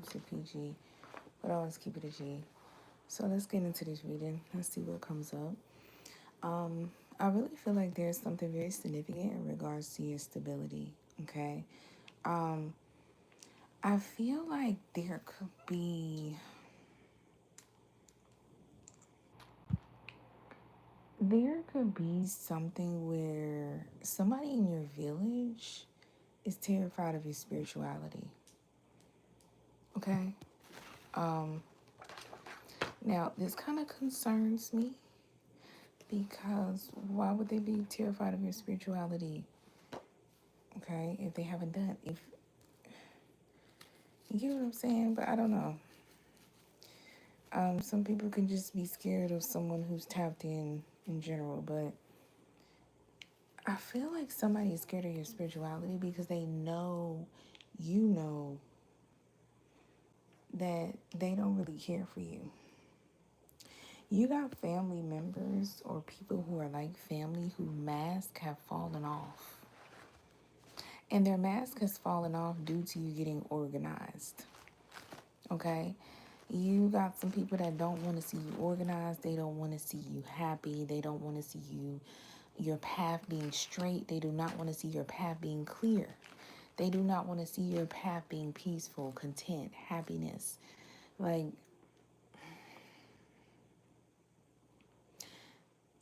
keeps it PG, but I always keep it a G. So let's get into this reading. Let's see what comes up. I really feel like there's something very significant in regards to your stability. Okay. Um, I feel like there could be something where somebody in your village is terrified of your spirituality. Okay. Um, Now this kind of concerns me because why would they be terrified of your spirituality? Okay, if they haven't done, if you get what I'm saying, but I don't know. Some people can just be scared of someone who's tapped in general, but I feel like somebody is scared of your spirituality because they know, you know, that they don't really care for you. You got family members or people who are like family who masks have fallen off. And their mask has fallen off due to you getting organized. Okay? You got some people that don't want to see you organized. They don't want to see you happy. They don't want to see your path being straight. They do not want to see your path being clear. They do not want to see your path being peaceful, content, happiness. Like,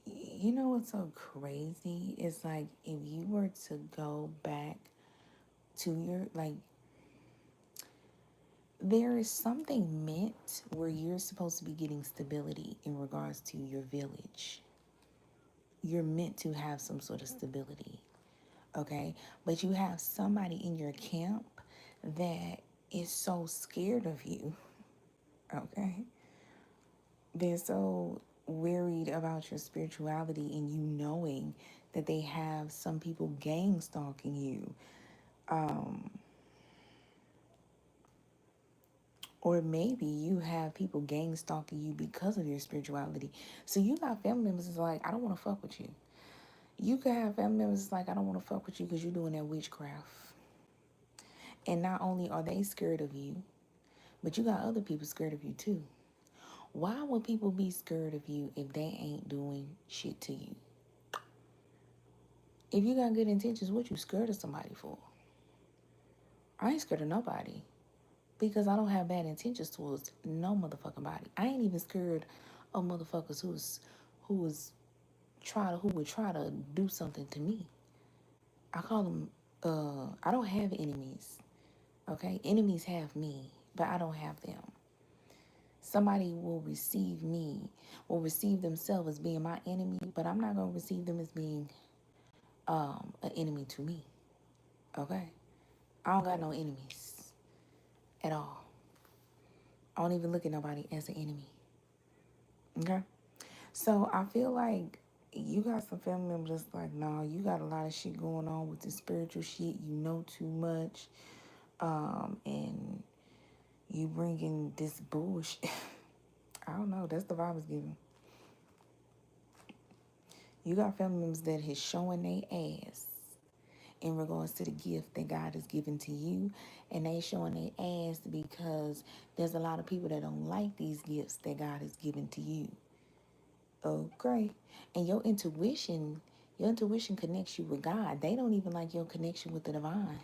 you know what's so crazy? It's like if you were to go back to your, like, there is something meant where you're supposed to be getting stability in regards to your village. You're meant to have some sort of stability, okay? But you have somebody in your camp that is so scared of you, okay? They're so worried about your spirituality and you knowing that they have some people gang stalking you. Or maybe you have people gang stalking you because of your spirituality. So you got family members that's like, I don't want to fuck with you. You could have family members that's like, I don't want to fuck with you because you're doing that witchcraft. And not only are they scared of you, but you got other people scared of you too. Why would people be scared of you if they ain't doing shit to you? If you got good intentions, what you scared of somebody for? I ain't scared of nobody because I don't have bad intentions towards no motherfucking body. I ain't even scared of motherfuckers who would try to do something to me. I call them I don't have enemies. Okay? Enemies have me, but I don't have them. Somebody will receive themselves as being my enemy, but I'm not gonna receive them as being an enemy to me. Okay? I don't got no enemies at all. I don't even look at nobody as an enemy. Okay? So I feel like you got some family members that's like, nah, you got a lot of shit going on with the spiritual shit. You know too much. And you bringing this bullshit. I don't know. That's the vibe it's giving. You got family members that is showing their ass in regards to the gift that God has given to you. And they showing their ass because there's a lot of people that don't like these gifts that God has given to you. Okay. And your intuition connects you with God. They don't even like your connection with the divine.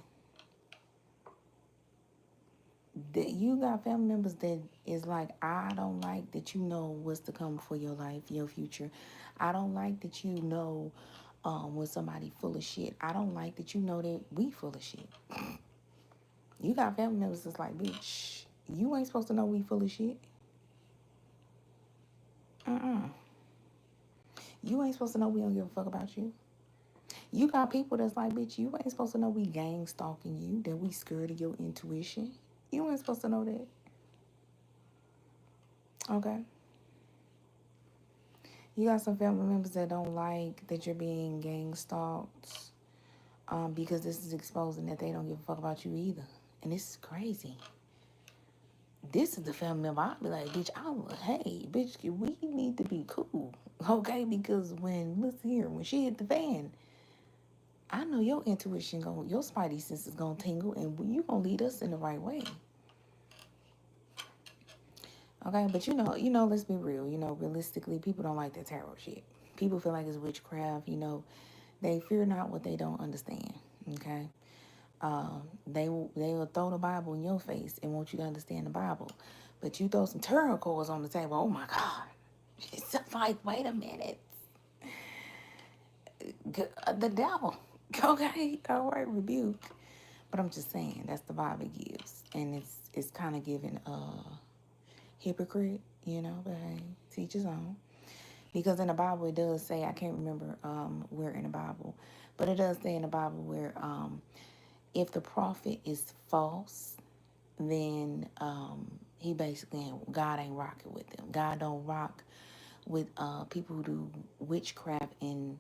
That you got family members that is like, I don't like that you know what's to come for your life, your future. I don't like that you know when somebody full of shit. I don't like that you know that we full of shit. You got family members that's like, bitch, you ain't supposed to know we full of shit. You ain't supposed to know we don't give a fuck about you. You got people that's like, bitch, you ain't supposed to know we gang stalking you, that we scared of your intuition. You ain't supposed to know that. Okay? You got some family members that don't like that you're being gang stalked because this is exposing that they don't give a fuck about you either. And this is crazy. This is the family member I'll be like, bitch, hey, bitch, we need to be cool. Okay? Because when she hit the fan, I know your intuition your spidey sense is gonna tingle and you gonna lead us in the right way. Okay, but let's be real. Realistically, people don't like that tarot shit. People feel like it's witchcraft. They fear not what they don't understand. Okay, they will throw the Bible in your face and want you to understand the Bible, but you throw some tarot cards on the table. Oh my God, it's like, wait a minute, the devil. Okay, all right, rebuke. But I'm just saying that's the vibe it gives, and it's kind of giving hypocrite, but hey, teach his own. Because in the Bible it does say, I can't remember where in the Bible, but it does say in the Bible where if the prophet is false, then he basically God ain't rocking with them. God don't rock with people who do witchcraft and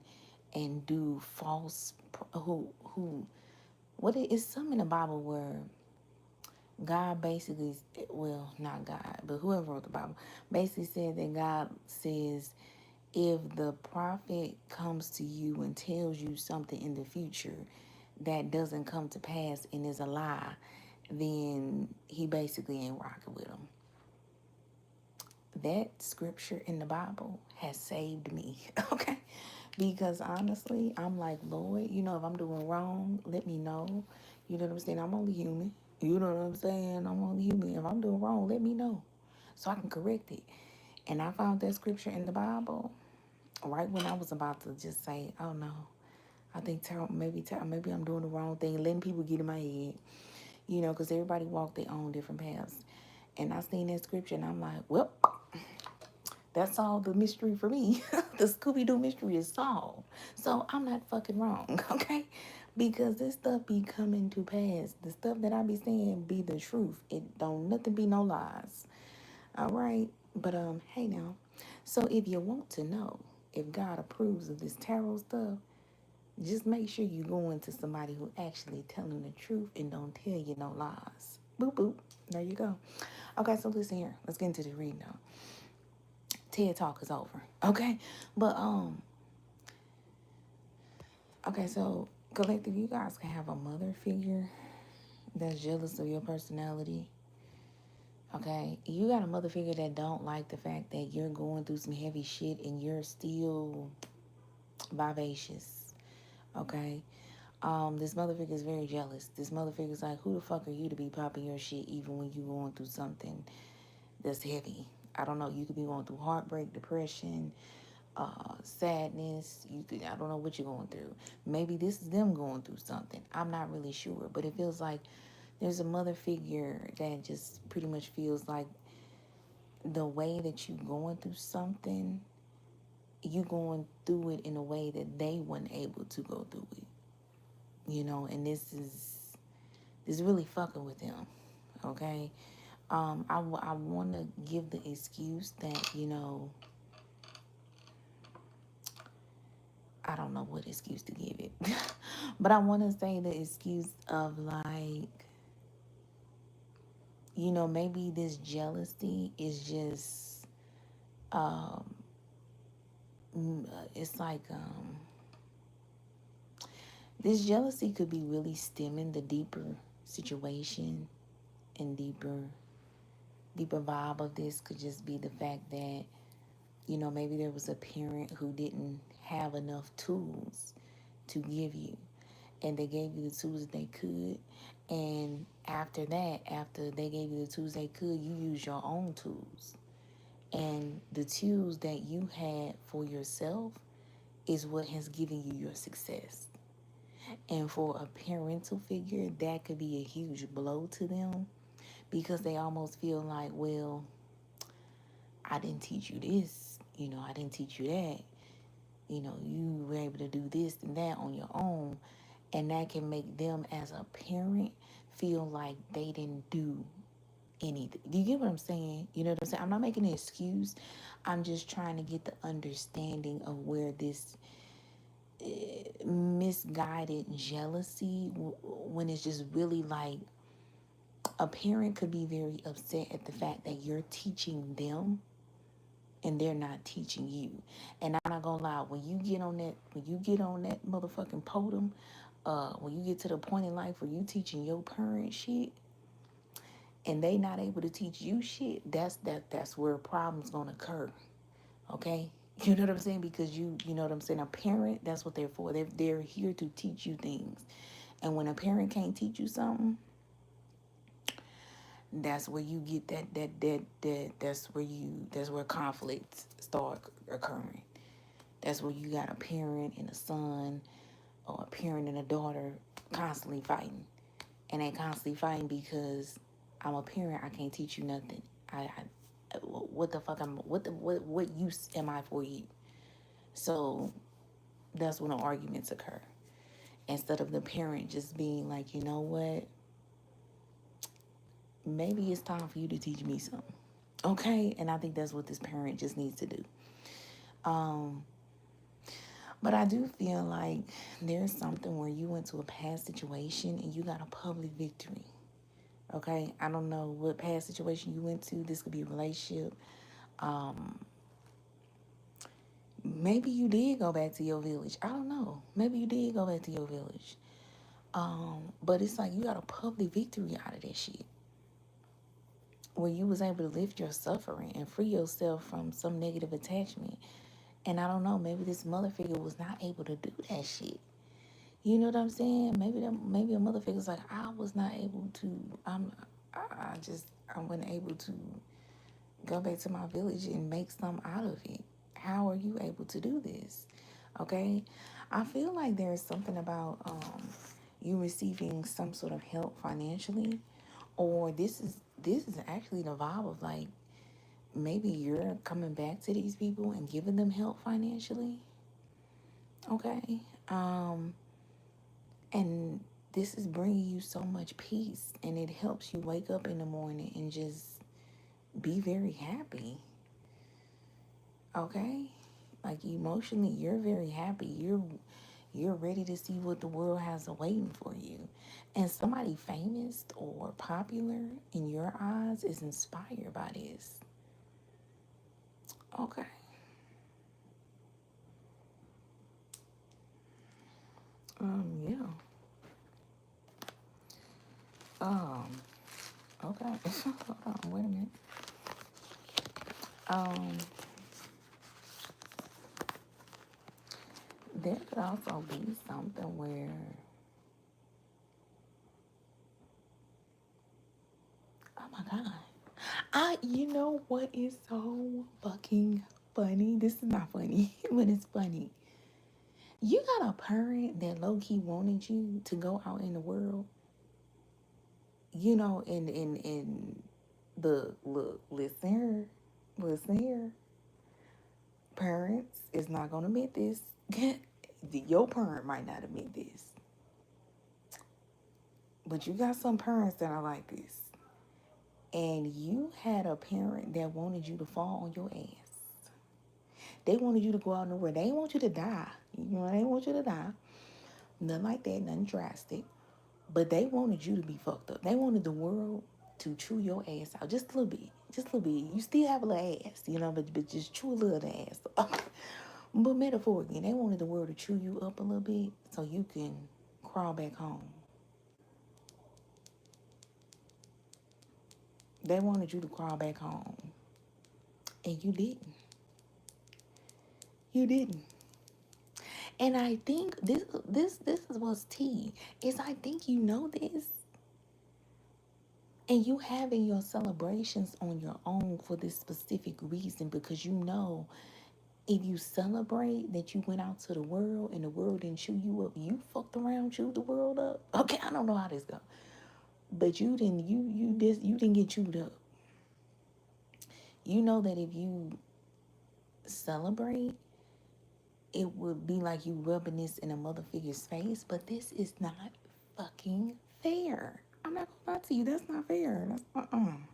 do false who what it is some in the Bible where God basically, well, not God, but whoever wrote the Bible, basically said that God says if the prophet comes to you and tells you something in the future that doesn't come to pass and is a lie, then he basically ain't rocking with them. That scripture in the Bible has saved me, okay? Because honestly, I'm like, Lord, if I'm doing wrong, let me know. You know what I'm saying? I'm only human. You know what I'm saying? I'm only human. If I'm doing wrong, let me know so I can correct it. And I found that scripture in the Bible right when I was about to just say, oh no, I think maybe I'm doing the wrong thing, letting people get in my head, because everybody walk their own different paths. And I seen that scripture and I'm like, well, that's all the mystery for me. The Scooby-Doo mystery is solved. So I'm not fucking wrong, okay? Because this stuff be coming to pass. The stuff that I be saying be the truth. It don't nothing be no lies. All right? But hey now. So if you want to know if God approves of this tarot stuff, just make sure you go into somebody who actually telling the truth and don't tell you no lies. Boop boop. There you go. Okay, so listen here. Let's get into the reading now. TED Talk is over. Okay? But okay, so collective, you guys can have a mother figure that's jealous of your personality. Okay? You got a mother figure that don't like the fact that you're going through some heavy shit and you're still vivacious. Okay? This mother figure is very jealous. This mother figure is like, who the fuck are you to be popping your shit even when you going through something that's heavy? I don't know. You could be going through heartbreak, depression, sadness. I don't know what you're going through. Maybe this is them going through something. I'm not really sure, but it feels like there's a mother figure that just pretty much feels like the way that you going through something, you going through it in a way that they weren't able to go through it. And this is really fucking with them. Okay. I want to give the excuse that, I don't know what excuse to give it. But I want to say the excuse of like, maybe this jealousy is just, it's like, this jealousy could be really stemming the deeper situation and deeper vibe of this could just be the fact that, maybe there was a parent who didn't have enough tools to give you, and they gave you the tools that they could, and after that, after they gave you the tools they could, you use your own tools, and the tools that you had for yourself is what has given you your success. And for a parental figure, that could be a huge blow to them because they almost feel like, well, I didn't teach you this, I didn't teach you that, you were able to do this and that on your own. And that can make them as a parent feel like they didn't do anything. Do you get what I'm saying? You know what I'm saying? I'm not making an excuse. I'm just trying to get the understanding of where this misguided jealousy, when it's just really like a parent could be very upset at the fact that you're teaching them and they're not teaching you. And I'm not gonna lie, when you get on that motherfucking podium, when you get to the point in life where you teaching your parent shit and they not able to teach you shit, that's where problems gonna occur. Okay? You know what I'm saying? Because you know what I'm saying? A parent, that's what they're for. They're here to teach you things. And when a parent can't teach you something, that's where you get that's where conflicts start occurring. That's where you got a parent and a son, or a parent and a daughter constantly fighting. And they constantly fighting because I'm a parent, I can't teach you nothing. What the fuck, what use am I for you? So that's when the arguments occur. Instead of the parent just being like, you know what, maybe it's time for you to teach me something. Okay? And I think that's what this parent just needs to do. Um, but I do feel like there's something where you went to a past situation and you got a public victory. Okay? I don't know what past situation you went to. This could be a relationship. Um, Maybe you did go back to your village. I don't know. Maybe you did go back to your village. But it's like you got a public victory out of that shit, where you was able to lift your suffering and free yourself from some negative attachment. And I don't know, maybe this mother figure was not able to do that shit. You know what I'm saying? Maybe a mother figure's like, I was not able to. I wasn't able to go back to my village and make something out of it. How are you able to do this? Okay, I feel like there's something about you receiving some sort of help financially, or this is actually the vibe of like maybe you're coming back to these people and giving them help financially. Okay, and this is bringing you so much peace, and it helps you wake up in the morning and just be very happy. Okay, like emotionally you're very happy, you're ready to see what the world has awaiting for you. And somebody famous or popular in your eyes is inspired by this. Okay. Yeah. Um, okay. Hold on, wait a minute. Um, there could also be something where, oh my God. You know what is so fucking funny? This is not funny, but it's funny. You got a parent that low key wanted you to go out in the world, and the look, listen here. Parents is not gonna admit this. Your parent might not admit this, but you got some parents that are like this. And you had a parent that wanted you to fall on your ass. They wanted you to go out in the world. They didn't want you to die. They didn't want you to die. Nothing like that, nothing drastic. But they wanted you to be fucked up. They wanted the world to chew your ass out just a little bit. Just a little bit. You still have a little ass, but just chew a little of the ass. But metaphorically, they wanted the world to chew you up a little bit so you can crawl back home. They wanted you to crawl back home. And you didn't. You didn't. And I think this is what's tea. Is I think you know this. And you having your celebrations on your own for this specific reason, because you know if you celebrate that you went out to the world and the world didn't chew you up, you fucked around, chewed the world up. Okay, I don't know how this go. But you didn't get chewed up. You know that if you celebrate, it would be like you rubbing this in a mother figure's face, but this is not fucking fair. I'm not gonna lie to you, that's not fair. That's I'm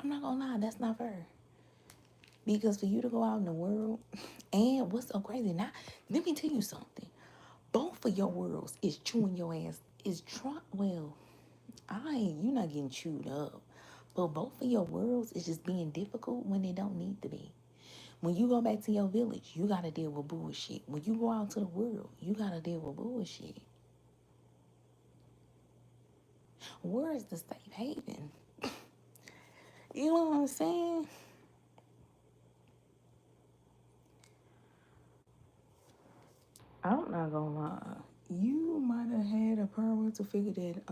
not gonna lie, that's not fair. Because for you to go out in the world, and what's so crazy now, let me tell you something. Both of your worlds is chewing your ass. You're not getting chewed up. But both of your worlds is just being difficult when they don't need to be. When you go back to your village, you gotta deal with bullshit. When you go out to the world, you gotta deal with bullshit. Where is the safe haven? You know what I'm saying? I'm not gonna lie. You might have had a parental figure that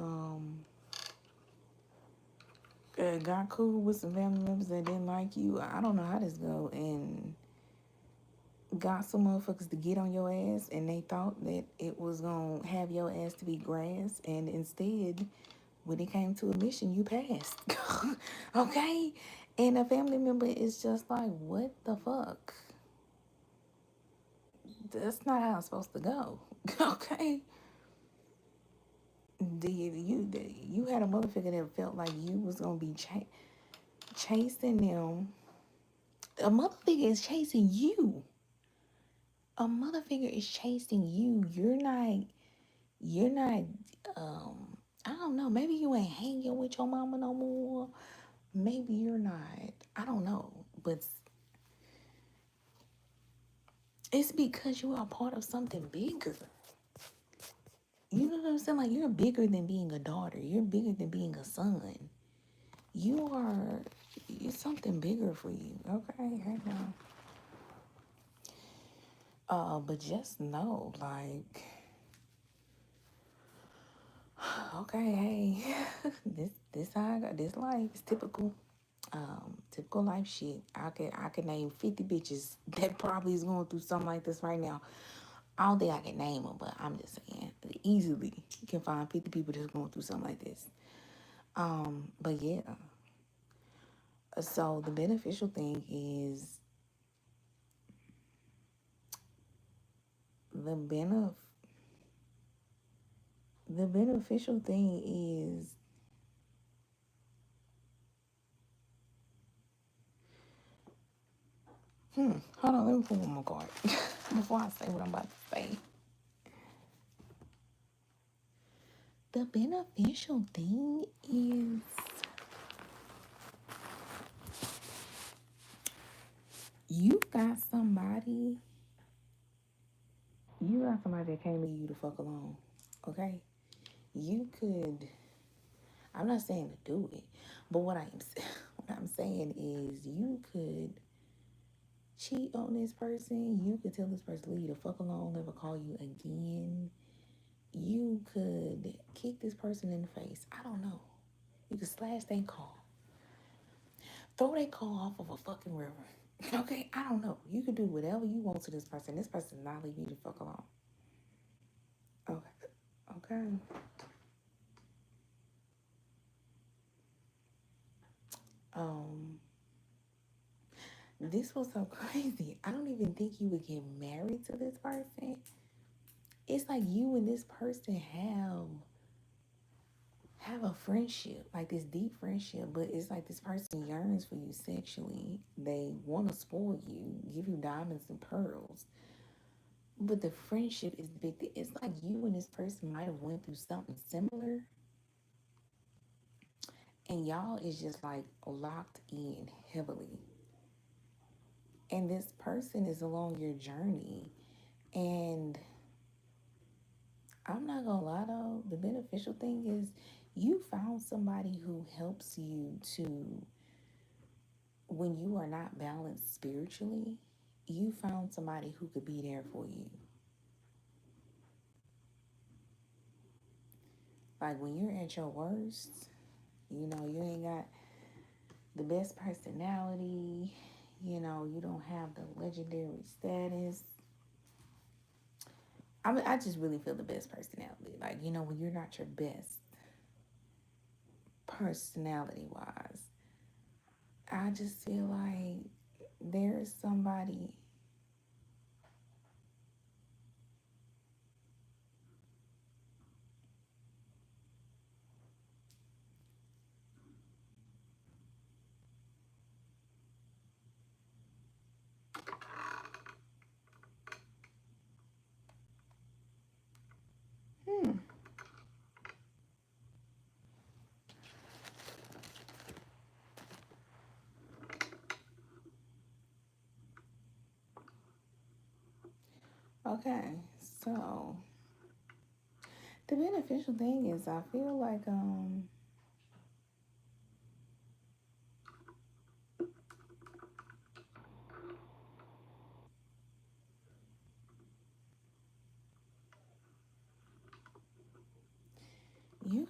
got cool with some family members that didn't like you. I don't know how this go, and got some motherfuckers to get on your ass, and they thought that it was gonna have your ass to be grass, and instead, when it came to a mission, you passed. Okay, and a family member is just like, what the fuck? That's not how it's supposed to go. Okay. You had a motherfucker that felt like you was gonna be chasing them. A motherfucker is chasing you. A motherfucker is chasing you. You're not I don't know, maybe you ain't hanging with your mama no more. Maybe you're not. I don't know. But it's because you are part of something bigger. You know what I'm saying? Like, you're bigger than being a daughter. You're bigger than being a son. You are, it's something bigger for you. Okay, right now. But just know, like, okay, hey, this how I got this life. It's typical. Typical life shit. I could name 50 bitches that probably is going through something like this right now. I don't think I can name them, but I'm just saying, easily you can find 50 people that's going through something like this. But yeah. So the beneficial thing is the the beneficial thing is hold on, let me pull one more card before I say what I'm about to say. The beneficial thing is you got somebody that came to you to fuck alone. Okay? You could, I'm not saying to do it, but what I'm saying is you could cheat on this person. You could tell this person leave you the fuck alone, never call you again. You could kick this person in the face. I don't know. You could slash their car. Throw their car off of a fucking river. Okay? I don't know. You could do whatever you want to this person. This person not leave you the fuck alone. Okay. Okay. Um, this was so crazy. I don't even think you would get married to this person. It's like you and this person have a friendship, like this deep friendship, but it's like this person yearns for you sexually. They want to spoil you, give you diamonds and pearls. But the friendship is big. It's like you and this person might have went through something similar, and y'all is just like locked in heavily. And this person is along your journey. And I'm not gonna lie though, the beneficial thing is you found somebody who helps you to, when you are not balanced spiritually, you found somebody who could be there for you. Like when you're at your worst, you ain't got the best personality, you don't have the legendary status. I just really feel the best personality. Like, when you're not your best personality wise, I just feel like there's somebody. Hmm. Okay, so the beneficial thing is I feel like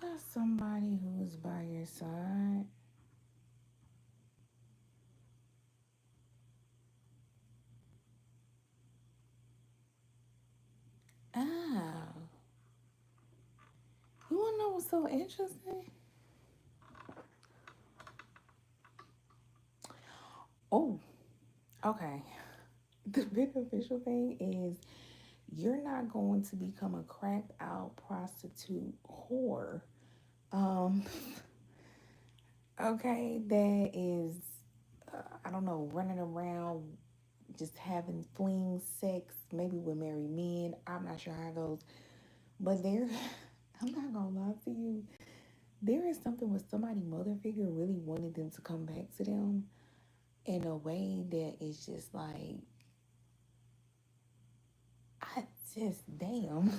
got somebody who's by your side. Ah, you wanna know what's so interesting? Oh, okay. The beneficial thing is you're not going to become a cracked out prostitute whore. Um, okay, that is, I don't know, running around just having fling sex, maybe with married men. I'm not sure how it goes. But there, I'm not gonna lie to you. There is something with somebody mother figure really wanted them to come back to them in a way that is just like, I just damn.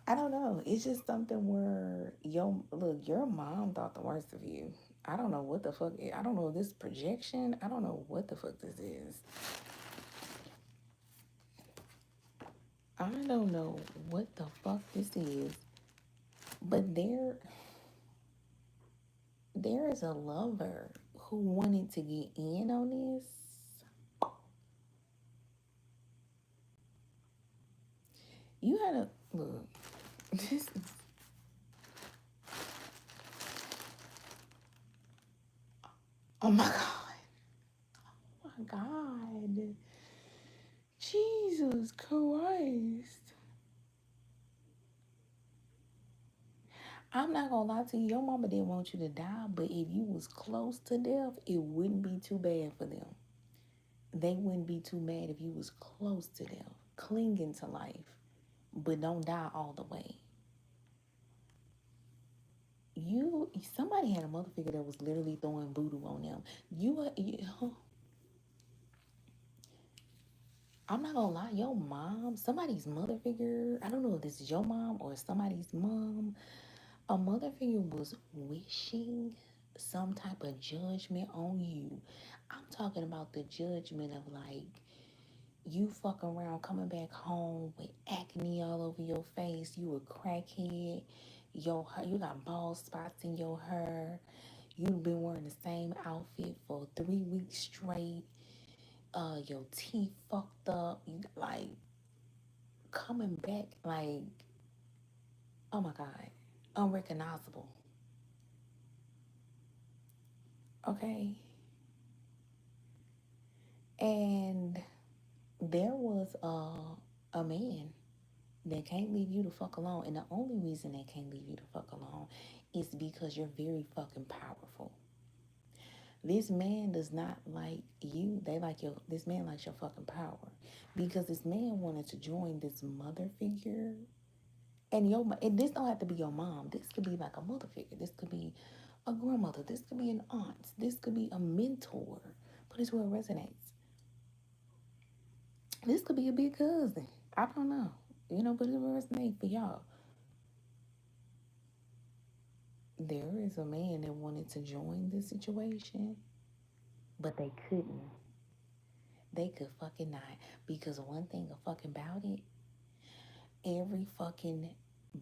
I don't know. It's just something where your mom thought the worst of you. I don't know what the fuck. I don't know this projection. I don't know what the fuck this is. I don't know what the fuck this is. But there is a lover who wanted to get in on this. You had to look. This is, oh my god. Oh my god. Jesus Christ. I'm not gonna lie to you. Your mama didn't want you to die, but if you was close to death, it wouldn't be too bad for them. They wouldn't be too mad if you was close to death, clinging to life, but don't die all the way. Somebody had a mother figure that was literally throwing voodoo on them. I'm not gonna lie, your mom, somebody's mother figure, I don't know if this is your mom or somebody's mom, a mother figure was wishing some type of judgment on you. I'm talking about the judgment of like you fuck around coming back home with acne all over your face, you a crackhead, you got bald spots in your hair, you've been wearing the same outfit for 3 weeks straight, your teeth fucked up, you like coming back like, oh my god, unrecognizable. Okay. And there was a man that can't leave you the fuck alone. And the only reason they can't leave you the fuck alone is because you're very fucking powerful. This man does not like you. This man likes your fucking power. Because this man wanted to join this mother figure. And this don't have to be your mom. This could be like a mother figure. This could be a grandmother. This could be an aunt. This could be a mentor. But it's where it resonates. This could be a big cousin. I don't know. But it will resonate for y'all. There is a man that wanted to join this situation, but they couldn't. They could fucking not. Because one thing fucking about it, every fucking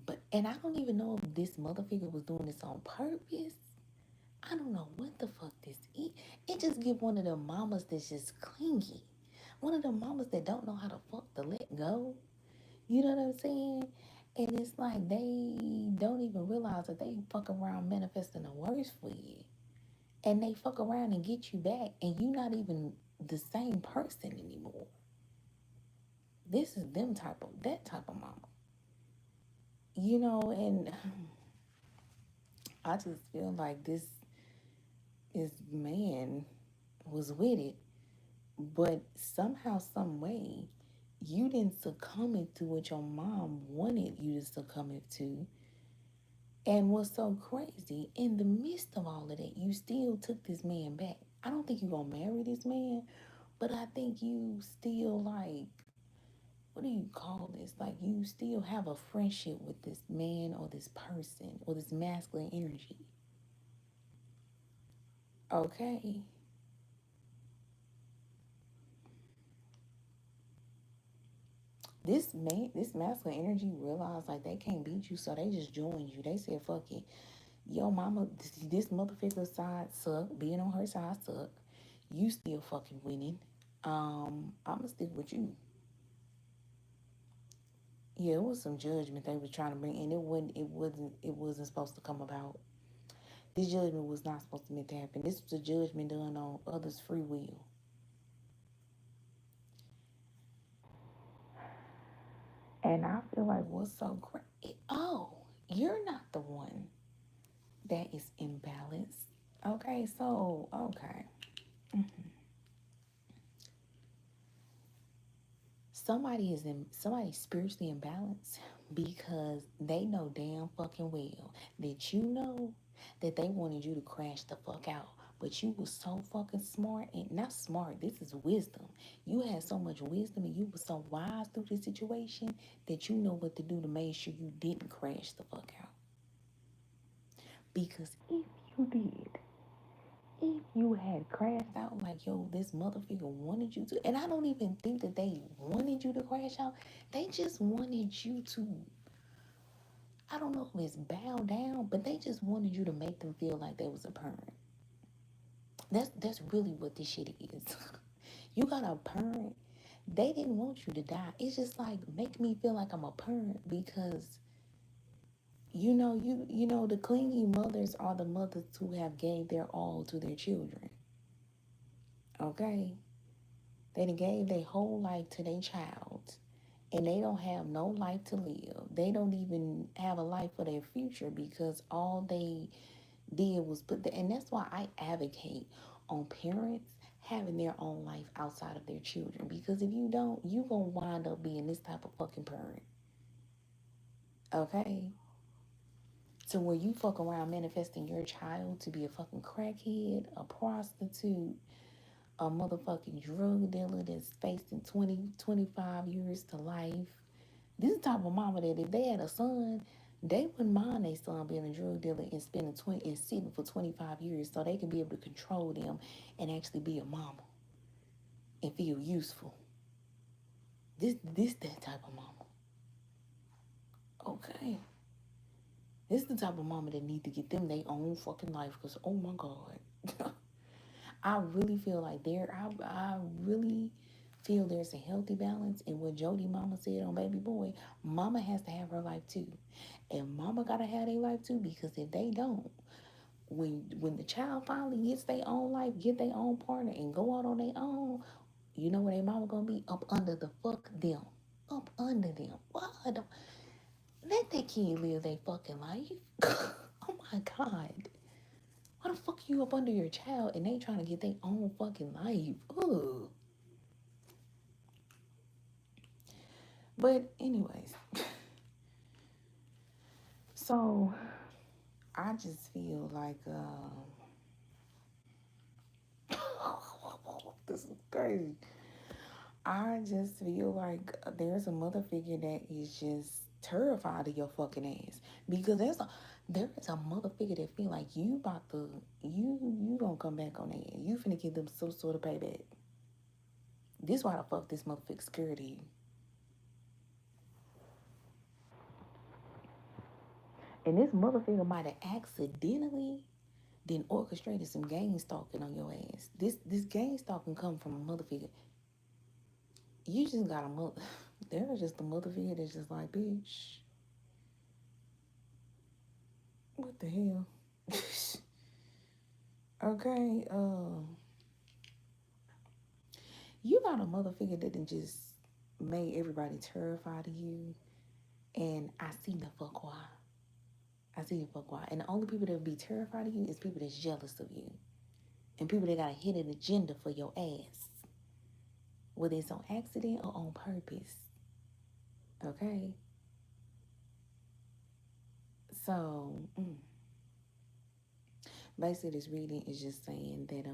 but and I don't even know if this mother figure was doing this on purpose. I don't know what the fuck this is. It just give one of the mamas that's just clingy. One of the mamas that don't know how to fuck to let go. You know what I'm saying? And it's like they don't even realize that they fuck around manifesting the worst for you. And they fuck around and get you back and you not even the same person anymore. This is that type of mama. And I just feel like this man was with it, but somehow, some way, you didn't succumb into what your mom wanted you to succumb into. And what's so crazy, in the midst of all of that, you still took this man back. I don't think you're gonna marry this man, but I think you still like, what do you call this? Like you still have a friendship with this man or this person or this masculine energy. Okay. This masculine energy realized like they can't beat you, so they just joined you. They said, "Fuck it, yo, mama, this motherfucker side suck. Being on her side suck. You still fucking winning. I'ma stick with you." Yeah, it was some judgment they were trying to bring, and it wasn't supposed to come about. This judgment was not supposed to meant to happen. This was a judgment done on others' free will. And I feel like what's so great? Oh, you're not the one that is imbalanced. Okay, so okay, somebody's spiritually imbalanced because they know damn fucking well that you know that they wanted you to crash the fuck out. But you was so fucking smart, and not smart, this is wisdom. You had so much wisdom and you were so wise through this situation that you know what to do to make sure you didn't crash the fuck out. Because if you did, if you had crashed out like, yo, this motherfucker wanted you to, and I don't even think that they wanted you to crash out, they just wanted you to, I don't know if it's bow down, but they just wanted you to make them feel like they was a parent. That's really what this shit is. You got a parent. They didn't want you to die. It's just like make me feel like I'm a parent because you know the clingy mothers are the mothers who have gave their all to their children. Okay, they done gave their whole life to their child, and they don't have no life to live. They don't even have a life for their future because all they did was put the, and that's why I advocate on parents having their own life outside of their children. Because if you don't, you gonna wind up being this type of fucking parent. Okay? So where you fuck around manifesting your child to be a fucking crackhead, a prostitute, a motherfucking drug dealer that's facing 20, 25 years to life. This is the type of mama that if they had a son, they wouldn't mind their son being a drug dealer and spending 20 and sitting for 25 years so they can be able to control them and actually be a mama and feel useful. This that type of mama. Okay. This is the type of mama that need to get them their own fucking life because oh my God. I really feel like I really feel there's a healthy balance in what Jody mama said on Baby Boy. Mama has to have her life too. And mama gotta have their life too because if they don't, when the child finally gets their own life, get their own partner and go out on their own, you know where their mama gonna be? Up under the fuck them. Up under them. What? Let that kid live their fucking life. Oh my God. Why the fuck you up under your child and they trying to get their own fucking life? Ugh. But anyways, so I just feel like this is crazy. I just feel like there's a mother figure that is just terrified of your fucking ass because there is a mother figure that feel like you about to you gonna come back on their ass. You finna give them some sort of payback. This why the fuck this motherfucker scared of you. And this motherfucker might have accidentally then orchestrated some gang stalking on your ass. This gang stalking come from a mother figure. You just got a mother. There's just a mother figure that's just like, bitch, what the hell? Okay, you got a mother figure that done just made everybody terrified of you, and I see the fuck why. I see the fuck why. And the only people that be terrified of you is people that's jealous of you, and people that got a hidden agenda for your ass, whether it's on accident or on purpose. Okay, so basically, this reading is just saying that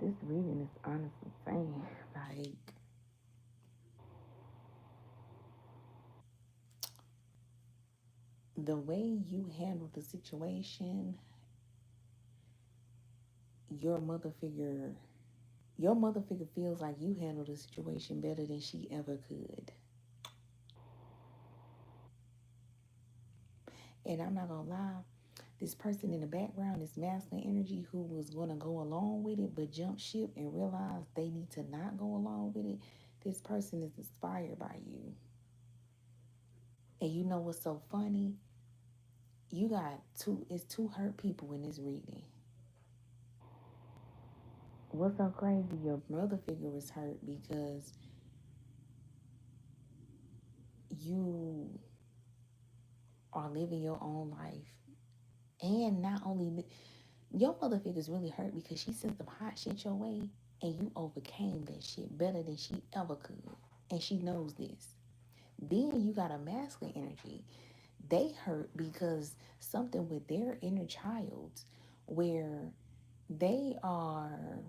this reading is honestly saying like the way you handle the situation, your mother figure, Your mother figure feels like you handled the situation better than she ever could. And I'm not gonna lie, this person in the background, this masculine energy who was gonna go along with it but jump ship and realize they need to not go along with it, this person is inspired by you. And you know what's so funny? You got it's two hurt people in this reading. What's so crazy? Your mother figure is hurt because you are living your own life. And not only your mother figure is really hurt because she sent some hot shit your way and you overcame that shit better than she ever could. And she knows this. Then you got a masculine energy. They hurt because something with their inner child where they are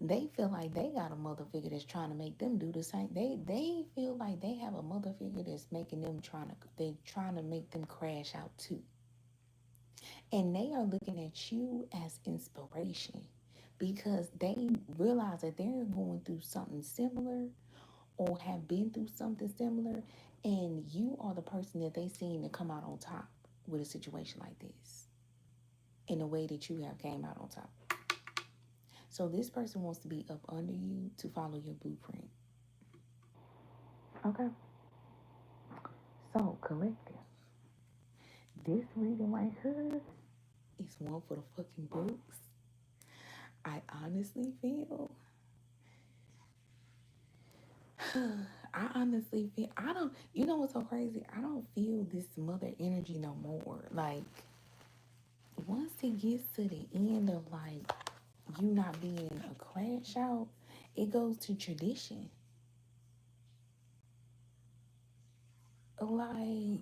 they feel like they got a mother figure that's trying to make them do the same. They feel like they have a mother figure that's making them trying to make them crash out too. And they are looking at you as inspiration because they realize that they're going through something similar or have been through something similar, and you are the person that they seem to come out on top with a situation like this in a way that you have came out on top. So this person wants to be up under you to follow your blueprint. Okay. So collective. This reading right here is one for the fucking books. I honestly feel I don't, you know what's so crazy? I don't feel this mother energy no more. Like, once it gets to the end of like you not being a crash out, it goes to tradition. Like,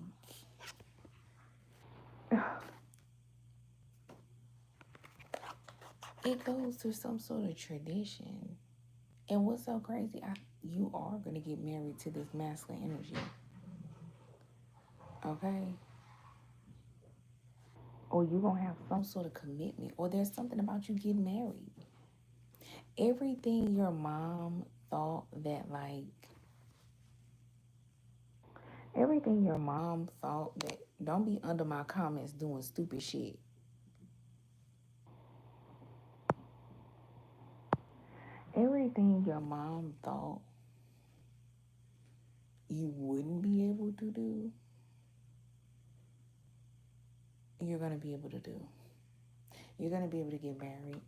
it goes to some sort of tradition. And what's so crazy, you are going to get married to this masculine energy. Okay? Or you're going to have some sort of commitment. Or there's something about you getting married. Everything your mom thought that, like, everything your mom thought that, don't be under my comments doing stupid shit. Everything your mom thought you wouldn't be able to do, you're going to be able to do. You're going to be able to get married.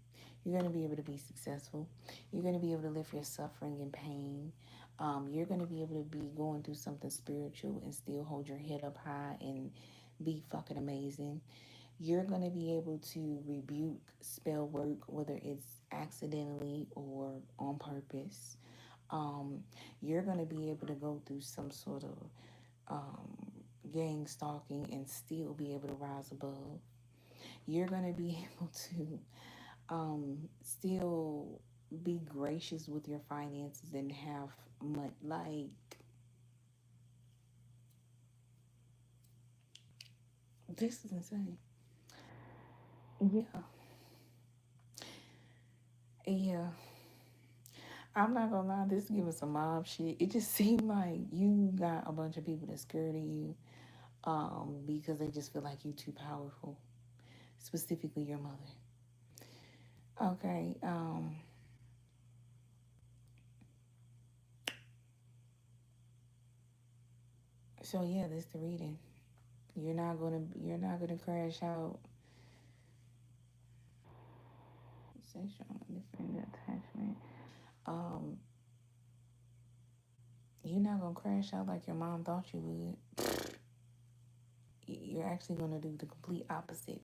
You're going to be able to be successful. You're going to be able to lift your suffering and pain. You're going to be able to be going through something spiritual and still hold your head up high and be fucking amazing. You're going to be able to rebuke spell work, whether it's accidentally or on purpose. You're going to be able to go through some sort of gang stalking and still be able to rise above. You're going to be able to still be gracious with your finances and have much, like, this is insane. Yeah. Yeah. I'm not gonna lie, this is giving some mob shit. It just seemed like you got a bunch of people that's scared of you because they just feel like you too powerful. Specifically your mother. Okay. So yeah, that's the reading. You're not gonna crash out. Sexual different attachment. Um, you're not gonna crash out like your mom thought you would. You're actually gonna do the complete opposite.